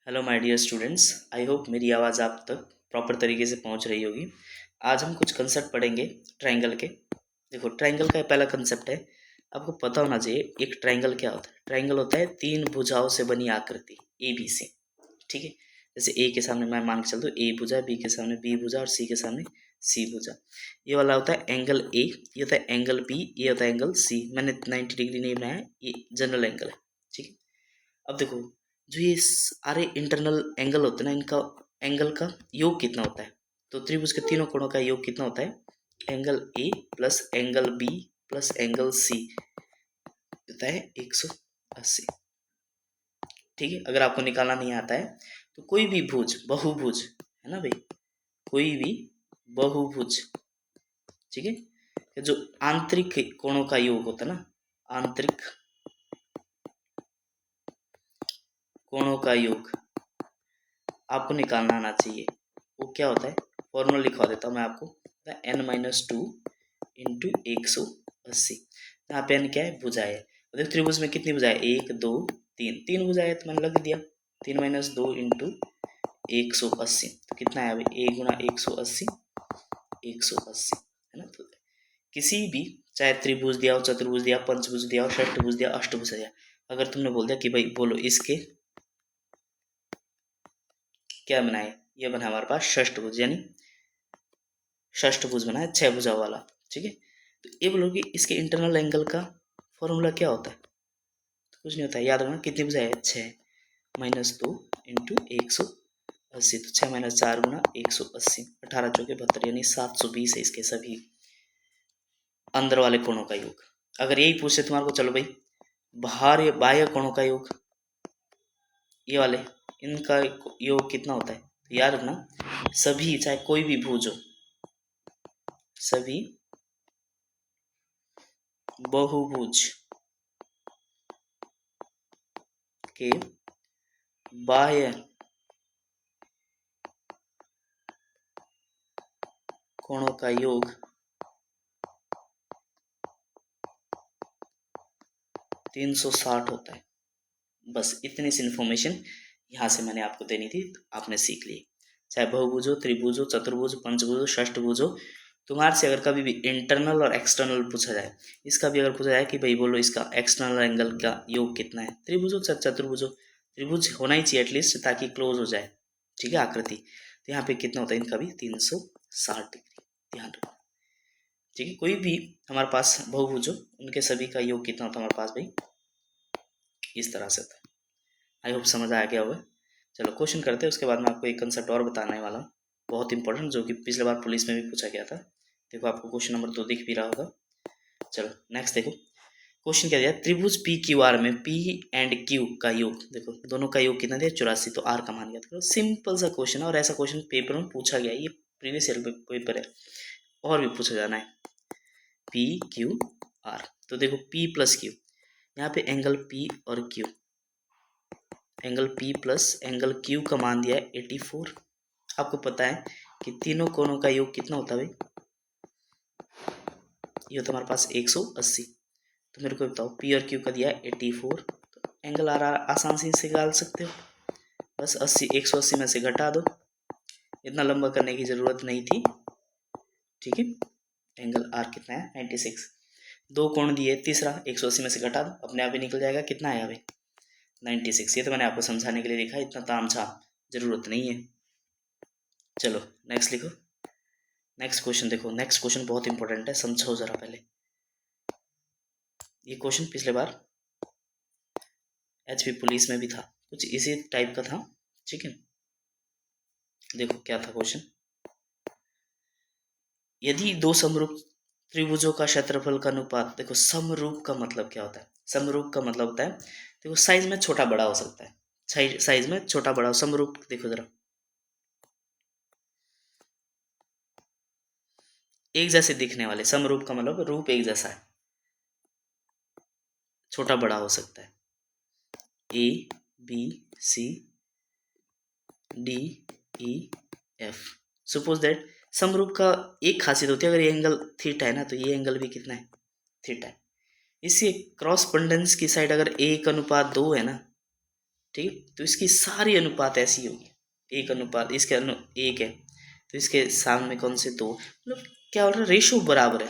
Hello my dear students, I hope मेरी आवाज़ आप तक प्रॉपर तरीके से पहुंच रही होगी। आज हम कुछ कंसेप्ट पढ़ेंगे ट्रायंगल के। देखो, ट्रायंगल का पहला कंसेप्ट है, आपको पता होना चाहिए एक ट्रायंगल क्या होता है। ट्रायंगल होता है तीन भुजाओं से बनी आकृति ए बी सी। ठीक है, जैसे ए के सामने मैं मान के चलता हूँ ए भुजा, बी के सामने बी भुजा और सी के सामने सी भुजा। ये वाला होता है एंगल ए, ये होता है एंगल बी, ये होता है एंगल सी। मैंने 90 डिग्री नहीं बनाया, ये जनरल एंगल है। ठीक है, अब देखो, जो ये सारे इंटरनल एंगल होते हैं ना, इनका एंगल का योग कितना होता है। तो त्रिभुज के तीनों कोणों का योग कितना होता है, angle A plus angle B plus angle C होता है 180। ठीक है, अगर आपको निकालना नहीं आता है तो कोई भी भुज, बहुभुज है ना भाई, कोई भी बहुभुज, ठीक है, जो आंतरिक कोणों का योग होता है ना, आंतरिक कोणों का योग आपको निकालना आना चाहिए। वो क्या होता है, फॉर्मूला लिखवा देता हूँ मैं आपको। n-2 into 180। यहाँ पे n क्या है, भुजा है। देखो त्रिभुज में कितनी भुजा है, 1 2 3, तीन भुजा है तो मैंने लग दिया 3-2 इंटू 180। तो कितना है अभी, a गुणा 180, 180 है ना। तो किसी भी, चाहे त्रिभुज दिया हो, चतुर्भुज दिया, पंचभुज दिया हो, षष्ठभुज दिया, अष्टभुज दिया, अगर तुमने बोल दिया कि भाई बोलो इसके क्या बनाए, ये बना हमारे पास षष्ठभुज, यानी षष्ठभुज बना है 6 भुजाओं वाला। ठीक है, तो ये बोलोगे इसके इंटरनल एंगल का फॉर्मूला क्या होता है, तो कुछ नहीं होता है, याद रखना कितनी भुजाएं है, 6-2 इंटू 180। तो 6-4 गुणा 180, 18 चौके 72, यानी 720 है इसके सभी अंदर वाले कोणों का योग। अगर यही पूछे तुम्हारे को, चलो भाई बाहर बाह्य कोणों का योग, ये वाले इनका योग कितना होता है, तो याद रखना सभी, चाहे कोई भी भुज हो, सभी बहुभुज के बाह्य कोणों का योग 360 होता है। बस इतनी सी इन्फॉर्मेशन यहाँ से मैंने आपको देनी थी, तो आपने सीख ली। चाहे बहुभुज हो, त्रिभुज हो, चतुर्भुज, पंचभुज हो, षष्ठभुज हो, तुम्हारे से अगर कभी भी इंटरनल और एक्सटर्नल पूछा जाए, इसका भी अगर पूछा जाए कि भाई बोलो इसका एक्सटर्नल एंगल का योग कितना है, त्रिभुज हो चतुर्भुज हो, त्रिभुज होना ही चाहिए एटलीस्ट, ताकि क्लोज हो जाए। ठीक है, आकृति, तो यहाँ पे कितना होता है इनका भी 360 डिग्री, ध्यान रखना। ठीक है, कोई भी हमारे पास बहुभुज हो, उनके सभी का योग कितना होता है हमारे पास भाई, इस तरह से होता है। आई होप समझ आ गया होगा। चलो क्वेश्चन करते हैं, उसके बाद मैं आपको एक कंसेप्ट और बताने वाला हूँ, बहुत इंपॉर्टेंट, जो कि पिछले बार पुलिस में भी पूछा गया था। देखो आपको क्वेश्चन नंबर 2 दिख भी रहा होगा। चलो नेक्स्ट देखो, क्वेश्चन क्या दिया, त्रिभुज पी क्यू आर में पी एंड क्यू का योग, देखो दोनों का योग कितना दिया, 84, तो आर का मान गया था। सिंपल सा क्वेश्चन है, और ऐसा क्वेश्चन पेपर में पूछा गया है, ये प्रीवियस ईयर पेपर है, और भी पूछा जाना है। पी क्यू आर, तो देखो पी प्लस क्यू, यहाँ पे एंगल पी और Q, angle P plus angle Q का मान दिया है 84। आपको पता है कि तीनों कोणों का योग कितना होता है भाई, ये होता है हमारे पास 180। तो मेरे को बताओ P और Q का दिया है 84, तो एंगल आर आसान से इसे निकाल सकते हो, बस 80 180 में से घटा दो, इतना लंबा करने की जरूरत नहीं थी। ठीक है, एंगल आर कितना है 96, दो कोण दिए, तीसरा 180 में से घटा दो, अपने आप ही निकल जाएगा, कितना आया भाई 96। ये तो मैंने आपको समझाने के लिए लिखा है, इतना तामझाम जरूरत नहीं है। चलो नेक्स्ट लिखो, नेक्स्ट क्वेश्चन देखो, नेक्स्ट क्वेश्चन बहुत इंपॉर्टेंट है, समझो जरा पहले। ये क्वेश्चन पिछले बार एचपी पुलिस में भी था, कुछ इसी टाइप का था। ठीक है, देखो क्या था क्वेश्चन, यदि दो समरूप त्रिभुजों का क्षेत्रफल का अनुपात, देखो समरूप का मतलब क्या होता है, समरूप का मतलब होता है, देखो साइज में छोटा बड़ा हो सकता है, साइज में छोटा बड़ा हो, समरूप देखो जरा, एक जैसे दिखने वाले, समरूप का मतलब रूप एक जैसा है, छोटा बड़ा हो सकता है, A B C D E F. Suppose that समरूप का एक खासियत होती है, अगर ये एंगल थीटा है ना, तो ये एंगल भी कितना है, थीटा है। इसी क्रॉसपेंडेंस की साइड अगर 1:2 है ना, ठीक है। तो इसकी सारी अनुपात ऐसी होगी, एक अनुपात इसके एक है, तो इसके सामने कौन से दो, मतलब क्या हो रहा है, रेशो बराबर है,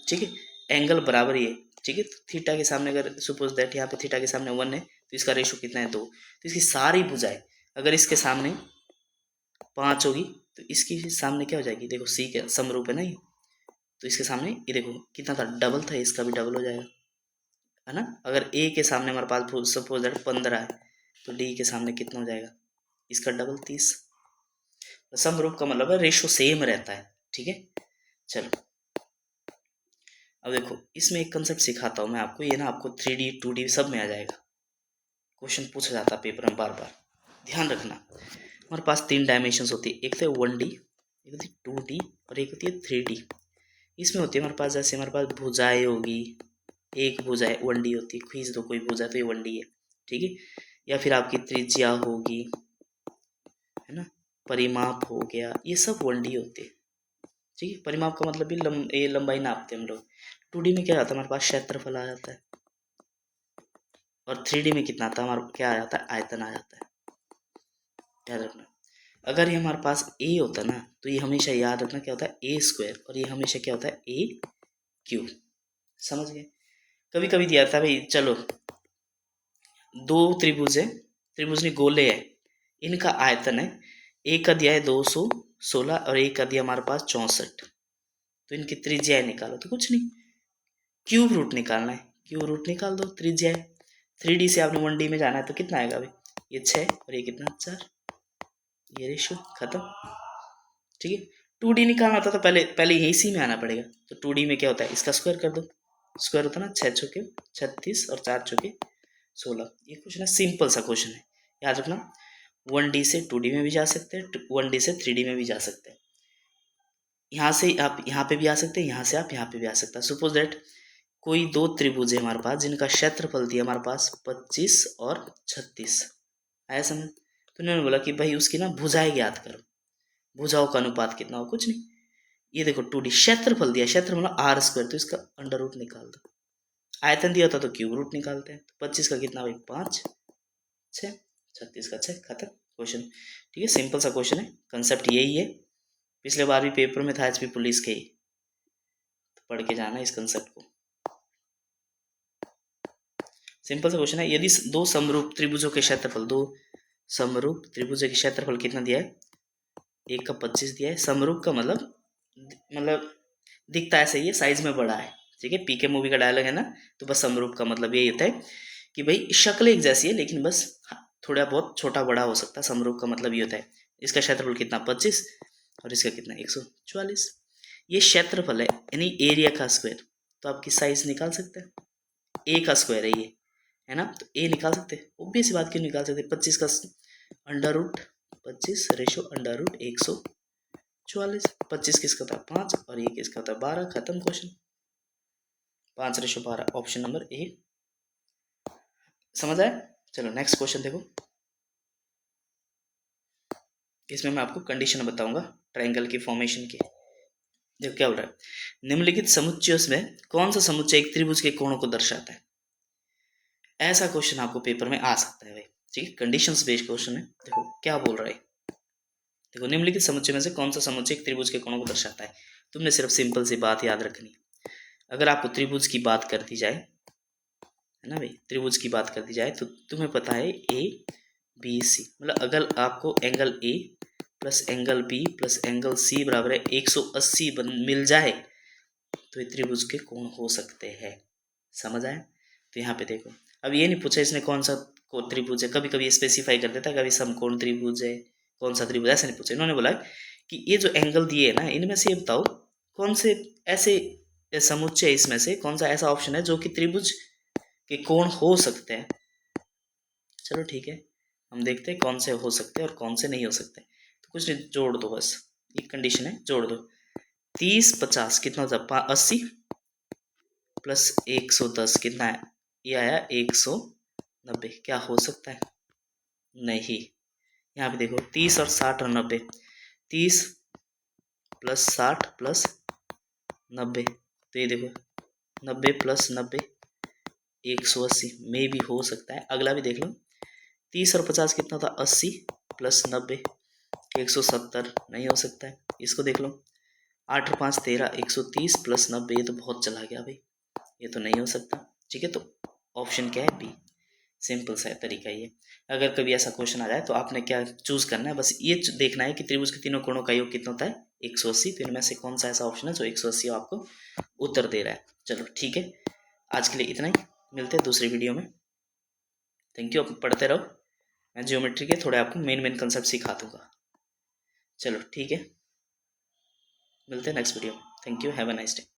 ठीक है, एंगल बराबर ही है, ठीक है। तो थीटा के सामने अगर सपोज दैट यहाँ पे थीटा के सामने 1 है, तो इसका रेशो कितना है 2, तो इसकी सारी भुजाएं अगर इसके सामने 5 होगी तो इसकी सामने क्या हो जाएगी, देखो सी के समरूप है ना ये, तो इसके सामने ये देखो कितना था, डबल था, इसका भी डबल हो जाएगा, है ना। अगर ए के सामने हमारे पास सपोज दैट 15 है, तो डी के सामने कितना हो जाएगा, इसका डबल 30। तो समरूप का मतलब है रेशो सेम रहता है, ठीक है। चलो अब देखो इसमें एक कंसेप्ट सिखाता हूँ मैं आपको, ये ना आपको 3D 2D सब में आ जाएगा, क्वेश्चन पूछा जाता है पेपर में बार बार, ध्यान रखना। हमारे पास 3 डायमेंशंस होती है, एक तो 1D, एक होती है 2D और एक होती है 3D। इसमें होती है हमारे पास, जैसे हमारे पास भुजाएं होगी, एक भुजाएं 1D होती है, खींच दो कोई भुजा तो ये 1D है, ठीक है। या फिर आपकी त्रिज्या होगी, है ना, परिमाप हो गया, ये सब 1D होते हैं, ठीक है। परिमाप का मतलब भी ये लंबाई नापते हैं हम लोग। 2D में क्या आता है, हमारे पास क्षेत्रफल आ जाता है, और 3D में कितना आता है, हमारा क्या आ जाता है, आयतन आ जाता है, याद रखना। अगर ये हमारे पास ए होता ना, तो ये हमेशा याद रखना क्या होता है, ए स्क्वायर, और ये हमेशा क्या होता है, ए क्यूब, समझ गए। कभी कभी दिया था भाई, चलो दो त्रिभुज है, त्रिभुज नहीं गोले है, इनका आयतन है, एक का दिया है 216 और एक का दिया हमारे पास 64, तो इनकी त्रिज्याएं निकालो, तो कुछ नहीं, क्यूब रूट निकालना है, क्यूब रूट निकाल दो, त्रिज्याएं। 3D से आपने 1D में जाना है, तो कितना आएगा भाई, ये 6 और ये कितना 4, ये रेशियो खत्म, ठीक है। 2D निकालना होता तो पहले पहले इसी में आना पड़ेगा, तो 2D में क्या होता है, इसका स्क्वायर कर दो, स्क्वायर होता है ना, 6 चौके 36 और 4 चौके 16। ये क्वेश्चन है, सिंपल सा क्वेश्चन है, याद रखना। 1D से 2D में भी जा सकते हैं, 1D से 3D में भी जा सकते हैं, यहाँ से आप यहाँ पे भी आ सकते हैं, यहाँ से आप यहाँ पे भी आ सकते हैं। सपोज दैट कोई दो त्रिभुज है हमारे पास, जिनका क्षेत्रफल दिया हमारे पास 25 और 36, आया समझ। तो उन्होंने बोला कि भाई उसकी ना भुजाएं ज्ञात करो, भुजाओं का अनुपात कितना हो, कुछ नहीं, ये देखो 2D क्षेत्रफल दिया, क्षेत्र मतलब आर स्क्वायर, तो इसका अंडर रूट निकाल दो, आयतन दिया होता तो क्यूब रूट निकालते हैं, तो 25 का कितना भाई 5, 6, 36 का 6, खत्म क्वेश्चन, ठीक है। सिंपल सा क्वेश्चन है, कंसेप्ट यही है, पिछले बार भी पेपर में था एचपी पुलिस के ही, तो पढ़ के जाना इस कंसेप्ट को, सिंपल सा क्वेश्चन है। यदि दो समरूप त्रिभुजों के क्षेत्रफल, दो समरूप त्रिभुजों के क्षेत्रफल कितना दिया है, एक का 25 दिया है, समरूप का मतलब दिखता ऐसा ही है, साइज में बड़ा है, ठीक है। पीके मूवी का डायलॉग है ना, तो बस समरूप का मतलब यही होता है कि भाई शक्ल एक जैसी है, लेकिन बस थोड़ा बहुत छोटा बड़ा हो सकता है, समरूप का मतलब ये होता है। इसका क्षेत्रफल कितना 25 और इसका कितना 144, ये क्षेत्रफल है यानी एरिया का स्क्वायर, तो आपकी साइज निकाल सकते हैं, ए का स्क्वायर है ये, है ना, तो ए निकाल सकते हैं, ऑब्वियस बात, क्यों निकाल सकते हैं, 25 का under root 25 ratio under root 144, 25 किसका था 5 और ये किसका था 12, खत्म क्वेश्चन, 5/12, ऑप्शन नंबर ए, समझ आया। चलो नेक्स्ट क्वेश्चन देखो, इसमें मैं आपको कंडीशन बताऊंगा ट्रायंगल की फॉर्मेशन की। देखो क्या बोल रहा है, निम्नलिखित समुच्चयों में कौन सा समुच्चय एक त्रिभुज के कोणों को दर्शाता है, ऐसा क्वेश्चन आपको पेपर में आ सकता है भाई, ठीक है। कंडीशंस बेस्ड क्वेश्चन है, देखो क्या बोल रहा है, देखो निम्नलिखित समुच्चय में से कौन सा समुच्चय एक त्रिभुज के कोणों को दर्शाता है। तुमने सिर्फ सिंपल सी बात याद रखनी है, अगर आपको त्रिभुज की बात कर दी जाए, है ना भाई, त्रिभुज की बात कर दी जाए, तो तुम्हें पता है ए बी सी, मतलब अगर आपको angle A plus angle B plus angle C बराबर है 180 मिल जाए, तो ये त्रिभुज के कोण हो सकते हैं, समझ आया। तो यहाँ पे देखो, अब ये नहीं पूछा इसने कौन सा को त्रिभुज है, कभी कभी स्पेसिफाई कर देता है, कभी समकोण त्रिभुज है, कौन सा त्रिभुज, ऐसा नहीं पूछा। इन्होंने बोला कि ये जो एंगल दिए है ना, इनमें से ये बताओ कौन से ऐसे समुच्चय, इसमें से कौन सा ऐसा ऑप्शन है जो कि त्रिभुज के कोण हो सकते हैं। चलो ठीक है, हम देखते हैं कौन से हो सकते हैं और कौन से नहीं हो सकते, तो कुछ नहीं, जोड़ दो बस, एक कंडीशन है, जोड़ दो, 30 50 कितना होता है 80 प्लस 110 कितना है, ये आया 190, क्या हो सकता है, नहीं। यहाँ पे देखो 30 और 60 और 90, 30 प्लस 60 प्लस 90, तो ये देखो 90 प्लस 90 180 में भी हो सकता है। अगला भी देख लो, 30 और 50 कितना था, 80 प्लस 90 170, नहीं हो सकता है। इसको देख लो, 8 और 5 13, 130 प्लस 90, ये तो बहुत चला गया भाई, ये तो नहीं हो सकता। ठीक है, तो ऑप्शन क्या है, बी। सिंपल सा तरीका ये। अगर कभी ऐसा क्वेश्चन आ जाए तो आपने क्या चूज करना है, बस ये देखना है कि त्रिभुज के तीनों कोणों का योग कितना होता है, 180। तो इनमें से कौन सा ऐसा ऑप्शन है जो 180 आपको उत्तर दे रहा है। चलो ठीक है, आज के लिए इतना ही, मिलते हैं दूसरी वीडियो में। थैंक यू, आप पढ़ते रहो, मैं ज्योमेट्री के थोड़े आपको मेन मेन कंसेप्ट सिखा दूंगा। चलो ठीक है, मिलते हैं नेक्स्ट वीडियो में। Thank you, have a nice day.